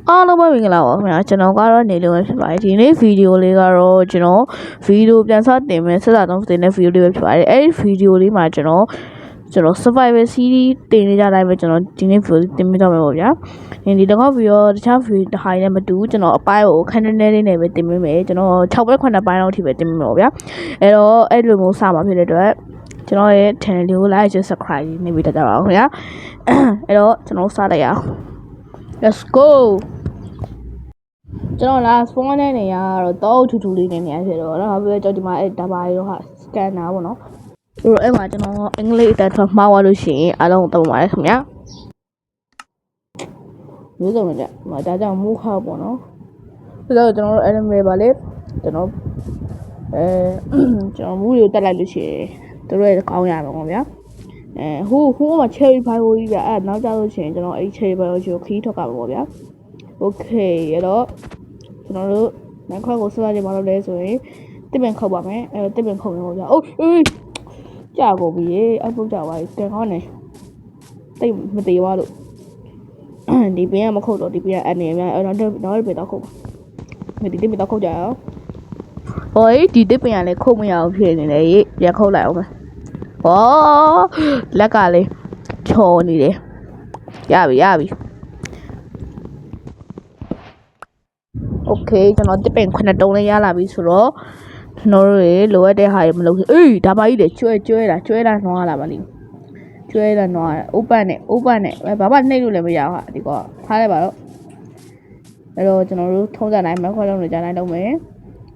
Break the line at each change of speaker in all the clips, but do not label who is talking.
အားလုံးပဲမင်္ဂလာပါခင်ဗျာကျွန်တော်ကတော့နေလို့ဖြစ်ပါတယ်ဒီနေ့ဗီဒီယိုလေးကတော့ကျွန်တော်ဗီဒီယိုပြန်စတင်မယ်ဆက်စားတော့တင်တဲ့ဗီဒီယိုလေးပဲဖြစ်ပါတယ်အဲ့ဒီဗီဒီယိုလေးမှာကျွန်တော် survival series တင်နေကြတိုင်းပဲကျွန်တော်ဒီနေ့ဗီဒီယိုတင်ပြတော့မယ်ပေါ့ဗျာဒီတစ်ခေါက်ဗီဒီယိုတခြားဗီဒီယိုတစ်ခိုင်နဲ့မတူကျွန်တော်အပိုင်းကိုခန်းနေနေနဲ့ပဲတင်ပေးမယ်ကျွန်တော်6ပဲ9ပိုင်းလောက်ထိပဲတင်ပေးမယ်ပေါ့ဗျာအဲ့တော့အဲ့လိုမျိုးစမှာဖြစ်တဲ့အတွက်ကျွန်တော်ရဲ့ channel လေးကို like and subscribe နေပြီးတော့ကြပါအောင်ခင်ဗျာအဲ့တော့ကျွန်တော်စလိုက်ရအောင် let's go ကျွန်တော်လာ spawn တဲ့နေရာကတော့ထူထူလေးနေရဖြစ်တော့နောက်ပြီးတော့ကျွန်တော်ဒီမှာအဲ့ဒါပါရောဟာ scanner ပေါ့နော်အဲ့မှာကျွန်တော်အင်္ဂလိပ်အတန်းထွက်မှားသွားလို့ရှိရင်အားလုံးသုံးပါတယ်ခင်ဗျာမျိုးစုံနဲ့ဒါကြောင့်မူခောက်ပေါ့နော်ဆိုတော့ကျွန်တော်တို့ enemy ပါလေကျွန်တော်မူတွေကိုတက်လိုက်လို့ရှိရင်တို့ရဲ့ကောင်းရမှာပေါ့ဗျာဟိုမှာ cherry pie ကိုကြီးပြအဲ့နောက်ကြလို့ရှိရင်ကျွန်တော်အဲ့ cherry pie ကိုခီးထွက်ကြပါပေါ့ဗျာ okay အဲ့တော့ကျွန်တော်တို့နောက်ခွက်ကိုဆက်ရကြပါလို့လဲဆိုရင်တစ်ပင်ခုတ်ပါမယ်အဲ့တော့တစ်ပင်ခုတ်မယ်ပေါ့ဗျာအိုးကြာကုန်ပြီအပုတ်ကြပါပြီတင်ကောင်းနေတိတ်မသေးပါလို့ဒီပင်ကမခုတ်တော့ဒီပင်ကအနေများအဲ့တော့နောက်ပင်တော့ခုတ်ပါဒီတစ်ပင်တော့ခုတ်ကြအောင်ဟိုဒီတစ်ပင်ကလည်းခုတ်မရအောင်ဖြစ်နေတယ်ပြန်ခုတ်လိုက်အောင်မယ်ဟောလက်ကလေးချော်နေတယ်ရပြီโอเคကျွန်တော်တစ်ပင်9တုံးလေးရလာပြီဆိုတော့ကျွန်တော်တို့ရေလိုအပ်တဲ့ဟာတွေမလုပ်ဘူးအေးဒါပါကြီးလေကျွဲတာနှွားလာပါလိမ့်ကျွဲတာနှွား open နဲ့ဘာမှနှိပ်လို့လည်းမရဘူးဟာဒီကောထားလိုက်ပါတော့အဲ့တော့ကျွန်တော်တို့ထုံးစံတိုင်းမခွဲလုံးနေကြတိုင်းလုပ်မယ်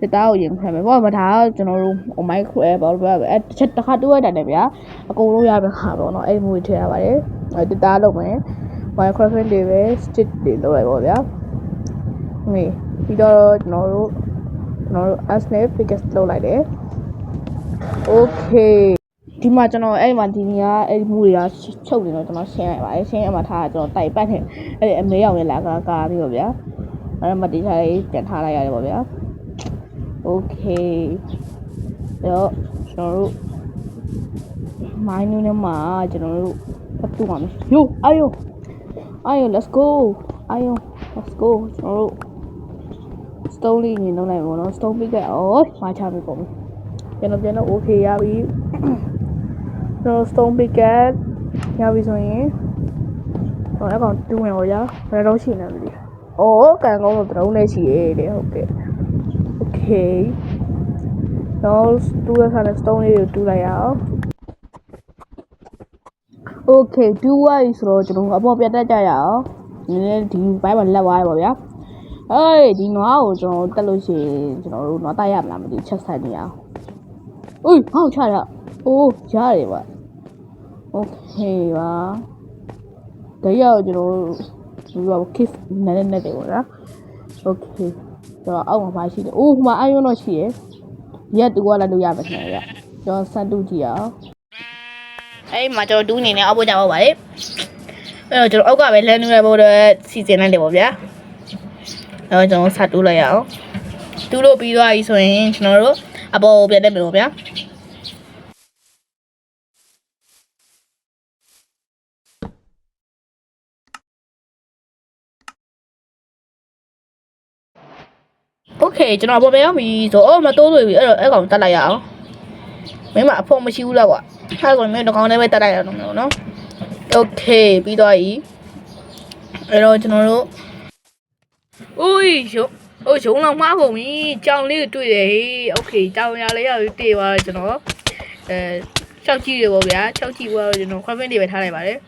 တစ်သားကိုရင်ခွဲမယ်ပေါ့မဒါကကျွန်တော်တို့ micro ဘာလို့ပြောလဲအဲ့တစ်ခါတိုးရတာနဲ့ဗျာအကုန်လုံးရမယ်ခါပေါ့နော်အဲ့မူထည့်ရပါတယ်အဲ့တစ်သားလုပ်မယ် micro တွေပဲ stick တွေလုပ်လိုက်ပေါ့ဗျာပြီးတော့ကျွန်တော်တို့ snap figure လုပ်လိုက်တယ် okay ဒီမှာကျွန်တော်အဲ့မှာဒီနေရာအဲ့မူတွေကချုပ်နေတော့ကျွန်တော်ရှင်းလိုက်ပါတယ်ရှင်းရမှာထားတာကျွန်တော်တိုက်ပတ်နေအဲ့အမေရောက်နေလာကာပြီးတော့ဗျာအဲ့မှာဒီထားလေးပြန်ထားလိုက်ရတယ်ပေါ့ဗျာ okay အဲ့တော့ကျွန်တော်တို့မိုင်းနူးနဲ့မှာကျွန်တော်တို့ဖတ်တူပါမယ်ယိုအာယို let's go ကျွန်တော်တို့stone လေးညင်တော့လိုက်ပါတော့ stone ပိတ်ခဲ့မှာချပြီပေါ့ကျွန်တော် okay ရပြီကျွန်တော် stone ပိတ်ခဲ့ရပြီဆိုရင်တော့အကောင်တူးမယ်ပေါ့ဗျာဘယ်တော့ရှိနေလဲကန်ကောင်းတော့ drone နဲ့ရှိရတယ်ဟုတ်ကဲ့ okay တော့တူးရခါနဲ့ stone လေးကိုတူးလိုက်ရအောင် okay တူးရပြီဆိုတော့ကျွန်တော်အပေါ်ပြတ်တက်ကြရအောင်ဒီဘိုင်းမှာလက်သွားရပါဗျာဒီနွားကိုကျွန်တော်တက်လို့ရှိရင်ကျွန်တော်တို့နွားတိုက်ရမလားမသိချက်ဆိုင်နေအောင်ဟောက်ချရရတယ်ပါโอเคပါဒါရောက်ကျွန်တော်တို့ kiss နဲ့တယ်ပေါ့နော်โอเคကျွန်တော်အောက်မှာမရှိတယ်ဟိုမှာအယွန်းတော့ရှိရယ်ရက်တူကလည်းလုပ်ရမယ်ခင်ဗျာကျွန်တော်စမ်းတူကြည့်အောင်အဲ့မှာကျွန်တော်တူးနေနေအောက်ပေါ်ကြပါပါလေအဲ့တော့ကျွန်တော်အောက်ကပဲလမ်းနေရဖို့တော့စီစဉ်လိုက်တယ်ပေါ့ဗျာအဲ့တော့ကျွန်တော်ဆက်တူးလိုက်ရအောင်တူးလို့ပြီးသွားပြီဆိုရင်ကျွန်တော်တို့အပေါ်ပြန်တက်မယ်ပေါ့ဗျာโอเคကျွန်တော်အပေါ်ပြန်ရောက်ပြီဆိုမတိုးလို့ပြီအဲ့တော့အဲ့ကောင်တက်လိုက်ရအောင်မင်းမအဖို့မရှိဘူးလားကွာအဲ့ကောင်မင်းတော့ကောင်းနေပဲတက်လိုက်ရအောင်နော်โอเคပြီးသွားပြီအဲ့တော့ကျွန်တော်တို့ရုံလောက်မှားကုန်ပြီကြောင်လေးတွေ့တယ်ဟေးโอเคကြောင်ရလေးရောက်တေးသွားတော့ကျွန်တော်ချောက်ကြည့်ရပေါ့ဗျာချောက်ကြည့်သွားတော့ကျွန်တော် comment တွေပဲထားလိုက်ပါတယ်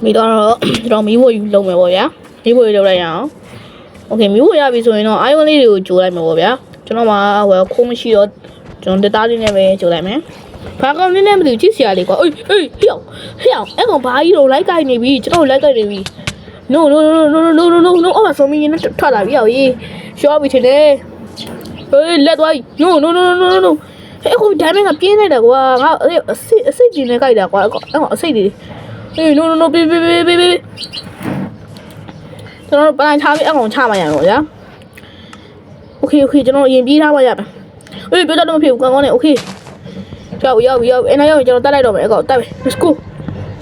ပြီးတော့ကျွန်တော်မီးဝယူလုံးမယ်ပေါ့ဗျာမီးဝယူလုပ်လိုက်ရအောင်โอเคမီးဝရပြီဆိုရင်တော့ iPhone လေးတွေကိုဂျိုးလိုက်မယ်ပေါ့ဗျာကျွန်တော်မှာခိုးမရှိတော့ကျွန်တော်တက်သားလေးနဲ့ပဲဂျိုးလိုက်မယ်ဘာကောင်နည်းနည်းမသိကြည့်စရာလေးကွာဟေးဟေ့အောင်အဲ့ကောင်ဘာကြီးတော့လိုက်ကိုက်နေပြီကျွန်တော်လိုက်ကိုက်နေပြီ no အော်ဆိုမင်းနဲ့ထွက်လာပြီဟေးရှော့ပြီထင်တယ်ဟေးလက်သွား no ဟဲ့အခုဒါမှမပြင်းနေတာကွာငါအစိတ်ကြီးနဲ့ကိုက်တာကွာအဲ့ကောင်အစိတ်တွေဟေး no ဘေးကျွန်တော်ပလန်ချပြီးအကောင်ချမှရတော့ဗျာ okay ကျွန်တော်ရင်ပြေးထားမှရမယ်ဟေးပြောတော့မဖြစ်ဘူးကောင်းနဲ့ okay ရောက်အဲ့နောက်ရောက်ကျွန်တော်တက်လိုက်တော့မယ်အကောင်တက်မယ် let's go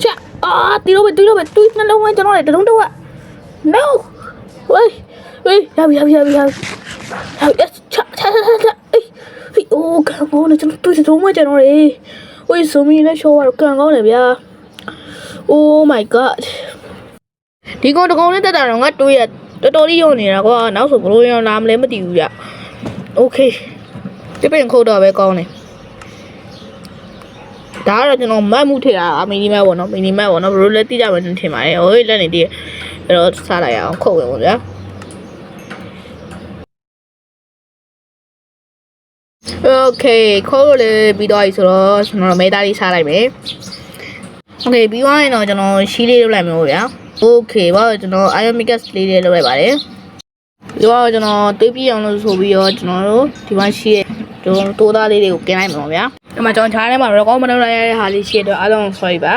ချ တီးလို့ပဲနှလုံးဝကျွန်တော်လည်းတလုံးတော့ no ဝေးရပြီချအေးအိုးကန်ကောင်းနေကျွန်တော်တွေ့တော့မှကျွန်တော်လေဝေးဆိုမီလည်းရှော့ရတော့ကန်ကောင်းတယ်ဗျာ oh my god ဒီကောင်တကောင်နဲ့တက်တာတော့ငါတွေ့ရတော်တော်လေးရုံနေတာကွာနောက်ဆိုဘလို့ရောလာမလဲမသိဘူးဗျ okay ဒီပင်ခုတ်တော့ပဲကောင်းတယ်ဒါကတော့ကျွန်တော်မတ်မှုထည့်တာမီနီမတ်ပေါ့နော်ဘလို့လက်တိကြမယ်ထင်ပါတယ်ဟိုလက်နေတည်းအဲ့တော့စားလိုက်အောင်ခုတ်ဝင်ပေါ့ဗျာ okay ခုတ်လို့လေပြီးတော့ပြီဆိုတော့ကျွန်တော်မဲသားလေးစားလိုက်မယ် okay ပြီးသွားရင်တော့ကျွန်တော်ရှီးလေးလုပ်လိုက်မယ်ပေါ့ဗျာ okay ဘာလို့ကျွန်တော် iron mix လေးတွေလုပ်လိုက်ပါတယ်ပြီးတော့ကျွန်တော်တွေးပြအောင်လို့ဆိုပြီးတော့ကျွန်တော်တို့ဒီမှာရှိတဲ့တိုးသားလေးတွေကိုကင်လိုက်မှာပေါ့ဗျာဒီမှာကျွန်တော်ခြားထဲမှာ record မလုပ်လိုက်ရတဲ့ဟာလေးရှိတဲ့အားလုံး sorry ပါ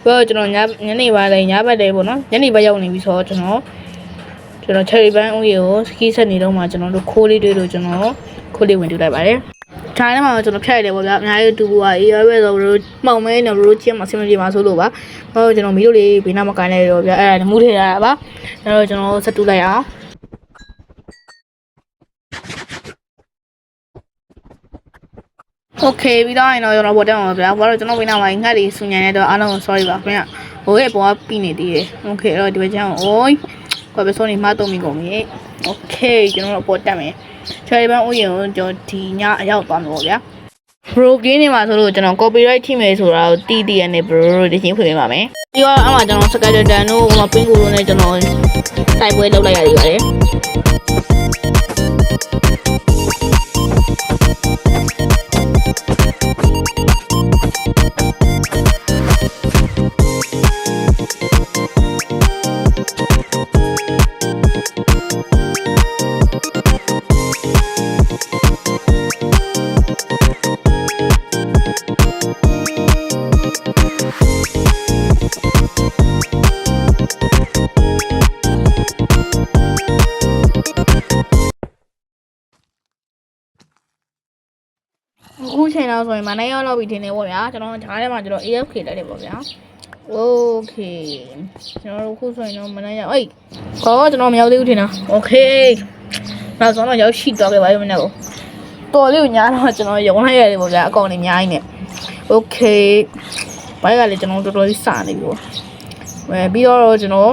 ပြီးတော့ကျွန်တော်ညနေပိုင်းလည်းညဘက်လေးပေါ့နော်ညနေဘက်ရောက်နေပြီဆိုတော့ကျွန်တော် cherry bun ဦးရေကိုစကီးဆက်နေတော့မှကျွန်တော်တို့ခိုးလေးတွေလို့ကျွန်တော်ခိုးလေးဝင်တူလိုက်ပါတယ်ခြားထဲမှာကျွန်တော်ဖြတ်ရတယ်ပေါ့ဗျာအများကြီးတူဘူးอ่ะအေးပဲဆိုတော့မှောင်မဲနေလို့ချင်းမဆင်မပြေပါဆိုလို့ပါဟောကျွန်တော်မီးတို့လေးဘေးနားမကိုင်းလိုက်တော့ဗျာအဲ့ဒါမူးထည့်ရတာပါအဲ့တော့ကျွန်တော်ဆက်တူလိုက်အောင်โอเคပြီးတော့ရင်တော့ကျွန်တော်ပေါ်တက်အောင်ပါဗျာဘာလို့ကျွန်တော်ဝိနာမှာငှက်လေးစူညံနေတော့အားလုံး sorry ပါခင်ဗျဟိုရဲ့ပေါ်ကပြီးနေသေးတယ်โอเคအဲ့တော့ဒီဘက်ကျအောင်အိုးကိုပဲဆိုနေမှတုံးမိကုန်ပြီโอเคကျွန်တော်ပေါ်တက်မယ်ချယ်ဘန်ဦးရင်ကိုကျွန်တော်ဒီညအရောက်သွားမှာပေါ့ဗျာ bro game နေမှာဆိုလို့ကျွန်တော် copyright ထိမယ်ဆိုတာကိုတီးတီးရနေ bro တို့တင်ချင်းဖွင့်ပေးပါမယ်ပြီးတော့အဲ့မှာကျွန်တော် skeleton တို့ဟိုမှာ pink ကိုတို့နဲ့ကျွန်တော်တိုက်ပွဲလုပ်လိုက်ရသေးပါတယ် အခုချိန်တော့ဆိုရင်မနေ့ရောက်တော့ပြီထင်တယ်ပေါ့ဗျာကျွန်တော်ဂျားထဲမှာကျွန်တော် AFK တက်တယ်ပေါ့ဗျာ okay ကျွန်တော်တို့ခုဆိုရင်တော့မနေ့ရောက်အေးခေါ်ကျွန်တော်မရောက်သေးဘူးထင်တာ okay နောက်ဆုံးတော့ရောက်ရှိတော့ခဲ့ပါပြီမနေ့ကတော်လေးကိုညားတော့ကျွန်တော်ရုံလိုက်ရတယ်ပေါ့ဗျာအကောင်လေးအများကြီးနဲ့ okay ဘိုက်ကလည်းကျွန်တော်တော်တော်လေးစနေပြီပေါ့ပြီးတော့ကျွန်တော်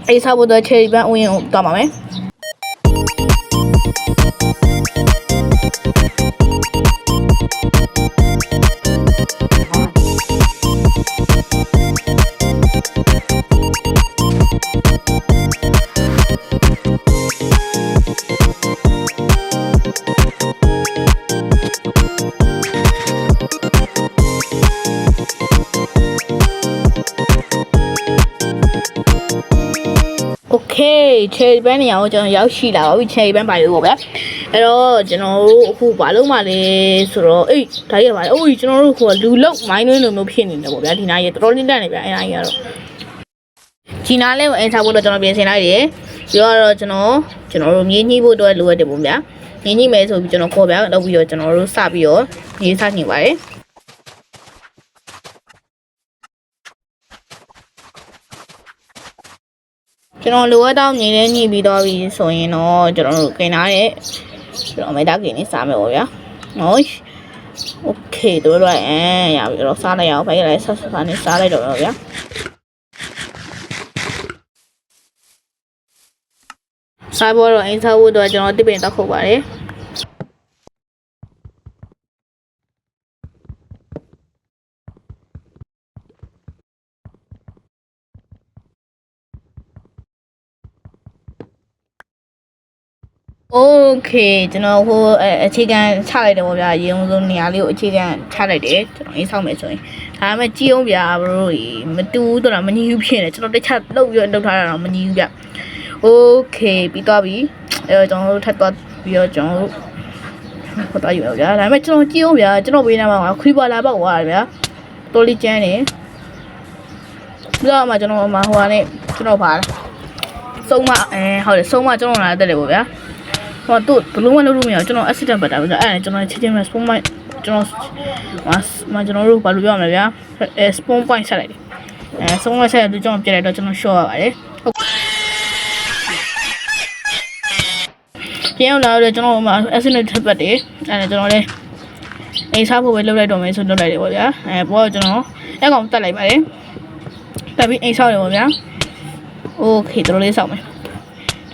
အေးစားဖို့တော့ cherry bun ဦးရင်ကိုတောင်းပါမယ်โอเคเชยบန်နေအောင်ကျွန်တော်ရောက်ရှိလာပါပြီเชยบန်ပါလို့ပေါ့ဗျာအဲ့တော့ကျွန်တော်တို့အခုဘာလုပ်မှလဲဆိုတော့အေးဒါရပါလေအိုးကျွန်တော်တို့ခုလူလုတ်မိုင်းနှွင်းလိုမျိုးဖြစ်နေတယ်ပေါ့ဗျာဒီနားရေတော်တော်လေးတက်နေဗျာအဲ့နားကြီးကတော့ဒီနားလေးကိုအင်ထားဖို့တော့ကျွန်တော်ပြင်ဆင်လိုက်တယ်ပြီးတော့ကျွန်တော်တို့မြေညှိဖို့တော့လိုအပ်တယ်ပေါ့ဗျာမြေညှိမယ်ဆိုပြီးကျွန်တော်ခေါ်ဗျာလောက်ပြီးတော့ကျွန်တော်တို့စပြီးတော့မြေစညှိပါတယ်ကျွန်တော်လိုအပ်တော့ငြိမ်းနေညှိပြီးတော့ပြီဆိုရင်တော့ကျွန်တော်တို့กินထားတဲ့ကျွန်တော်မေတ္တာกินနေစားမယ်ပေါ့ဗျာဟုတ်โอเคတို့တော့ရပြီတော့စားလိုက်အောင်ဖိုက်လိုက်ဆက်ဆက်နေစားလိုက်တော့ဗျာစားဖို့တော့အင်းစားဖို့တော့ကျွန်တော်တစ်ပင်တောက်ခုတ်ပါတယ်โอเคကျွန်တော်ဟိုအခြေခံချလိုက်တယ်ပေါ့ဗျာရေုံဆုံးနေရာလေးကိုအခြေခံချလိုက်တယ်ကျွန်တော်အင်းဆောက်မယ်ဆိုရင်ဒါပေမဲ့ကြည့်အောင်ဗျာဘရိုမတူဘူးတော့မညီဘူးဖြစ်နေကျွန်တော်တစ်ချက်လှုပ်ပြီးတော့ထားတာတော့မညီဘူးဗျโอเคပြီးတော့ပြီအဲကျွန်တော်တို့ထပ်သွားပြီးတော့ကျွန်တော်တို့ဟိုတော့ယူရဗျာဒါပေမဲ့ကျွန်တော်ကြည့်အောင်ဗျာကျွန်တော်ဘေးနားမှာခွေးပါလာပေါက်သွားတယ်ဗျာတော်လေးကျန်းနေပြီးတော့မှကျွန်တော်ဟိုကနေကျွန်တော်ပါဆုံးမဟုတ်တယ်ဆုံးမကျွန်တော်လာတက်တယ်ပေါ့ဗျာဟိုတို့ဘလုံးမလုပ်လို့မရအောင်ကျွန်တော် accident ပတ်တာဗျာအဲ့ဒါကျွန်တော်ချက်ချင်း response point ကျွန်တော်ကျွန်တော်တို့ဘာလို့ပြောရမလဲဗျာ spawn point ဆက်လိုက်တယ် ဆုံးမဆက်လူကျွန်တော်ပြလိုက်တော့ကျွန်တော်ရှော့ရပါတယ်ပြန်လာတော့ကျွန်တော်မှာ estimate ထပ်ပတ်တယ်ကျွန်တော်လည်းအိမ်စားဖို့ပဲလုပ်လိုက်တော့မယ်ဆိုလုပ်လိုက်တယ်ပေါ့ဗျာဘောကျွန်တော်အဲ့ကောင်တက်လိုက်ပါတယ်တက်ပြီးအိမ်စားတယ်ပေါ့ဗျာโอเคတော်လေးစောင့်မယ်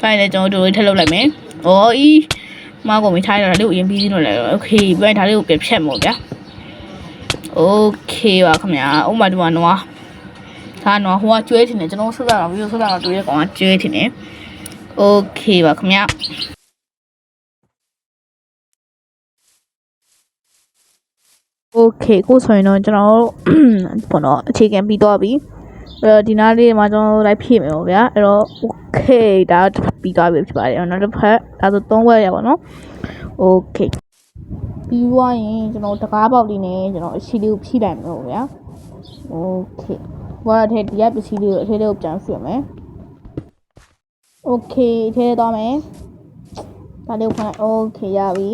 ဖိုင်လည်းကျွန်တော်တို့ထပ်လုပ်လိုက်မယ်ဩဤမကောင်မထားရတာလေးကိုအရင်ပြီးလို့လိုက်တော့โอเคပြန်ဒါလေးကိုပြန်ဖြတ်မို့ဗျာโอเคပါခင်ဗျာဥမာဒီမှာနော်ဒါနော်ဟိုကကျွဲထင်တယ်ကျွန်တော်ဆက်တာဗီဒီယိုဆက်တာတွေ့ရကောင်ကကျွဲထင်တယ်โอเคပါခင်ဗျာโอเคကိုဆိုရင်တော့ကျွန်တော်ပေါ့နော်အခြေခံပြီးတော့ပြီဒီနားလေးမှာကျွန်တော်လိုက်ဖြည့်မယ်ပေါ့ဗျာအဲ့တော့ okay ဒါပြီးသွားပြီဖြစ်ပါတယ်နောက်တစ်ဖက်ဒါဆို3ဝက်ရပါတော့ okay ပြီးသွားရင်ကျွန်တော်တကားပေါက်လေးနဲ့ကျွန်တော်အရှိလေးကိုဖြည့်လိုက်မယ်ပေါ့ဗျာ okay ဘာထဲဒီကပစ္စည်းလေးကိုအထဲလေးကိုပြန်ဆွဲမယ် okay ထဲသွားမယ်ဒါလေးကိုဖွင့်လိုက် okay ရပြီ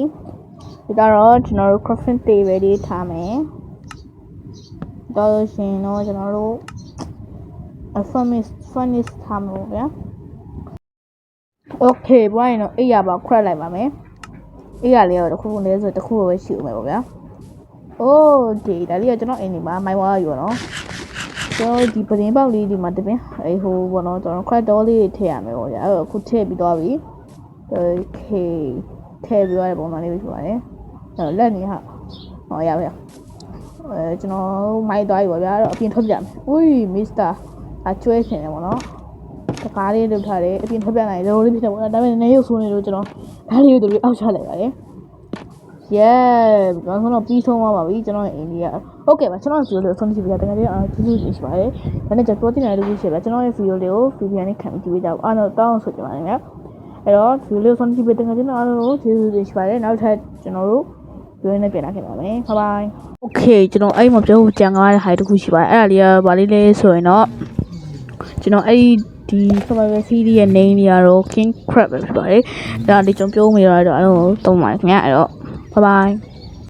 ဒီကတော့ကျွန်တော်တို့ crafting table လေးထားမယ်တော့ရှင်တော့ကျွန်တော်တို့furnace ထားမှာဗျာ okay ဘာရင်တော့အိပ်ရပါခွက်လိုက်ပါမယ်အိပ်ရလေးတော့တစ်ခုခုလေးဆိုတစ်ခုပဲရှိဦးမယ်ပေါ့ဗျာ okay ဒါလေးကကျွန်တော်အိမ်နေမှာမိုင်းဝါးယူတော့ကျွန်တော်ဒီပရင်ပေါက်လေးဒီမှာတပင်းဟိုဘောနော်ကျွန်တော်ခွက်တော်လေးထည့်ရမယ်ပေါ့ဗျာအဲ့တော့အခုထည့်ပြီးသွားပြီ okay ထည့်ပြီးသွားတဲ့ပုံစံလေးပဲဖြစ်ပါတယ်လက်နေဟာဟောရပါကျွန်တော်မိုက်သွားပြီပေါ့ဗျာအဲ့တော့အပြင်ထွက်ပြမယ်อุ้ยမစ္စတာအကျွဲချင်တယ်ပေါ့နော်တကားလေးလုပ်ထားတယ်အပြင်ထွက်ပြနိုင်တယ်လို့ဖြစ်တယ်ပေါ့နော်ဒါပေမဲ့နည်းရုပ်ဆိုးနေလို့ကျွန်တော်ဒါလေးကိုသူတို့အောက်ချလိုက်ပါတယ် yeah ဘာလို့တော့ပြီးဆုံးသွားပါပြီကျွန်တော်အိန္ဒိယဟုတ်ကဲ့ပါကျွန်တော်ဗီဒီယိုလေးဆုံးဖြတ်ပြတာတကယ်ကြီးကျေးဇူးတင်ရှိပါတယ်ဒါနဲ့ကျွန်တော်တင်တဲ့လူကြီးရှိပါကျွန်တော်ရဲ့ဗီဒီယိုလေးကိုဗီဒီယိုနဲ့ခံပြီးကြည့်ကြအောင်တော့တောင်းဆိုကြပါမယ်အဲ့တော့ဗီဒီယိုလေးဆုံးဖြတ်ပြတဲ့ငါကျွန်တော်အားလုံးကိုကျေးဇူးတင်ရှိပါတယ်နောက်ထပ်ကျွန်တော်တို့ပြောနေပြန်လာခဲ့ပါမယ် bye bye okay ကျွန်တော်အဲ့မှာပြောကြံကားတဲ့ဟာတခုရှိပါတယ်အဲ့ဒါလေးကဗာလေးလေးဆိုရင်တော့ကျွန်တော်အဲ့ဒီ survival series ရဲ့ name ကြီးကတော့ king crab ပဲဖြစ်ပါတယ်ဒါလေးကျွန်တော်ပြောမိရတော့အဲ့လိုသုံးပါတယ်ခင်ဗျအဲ့တော့ bye bye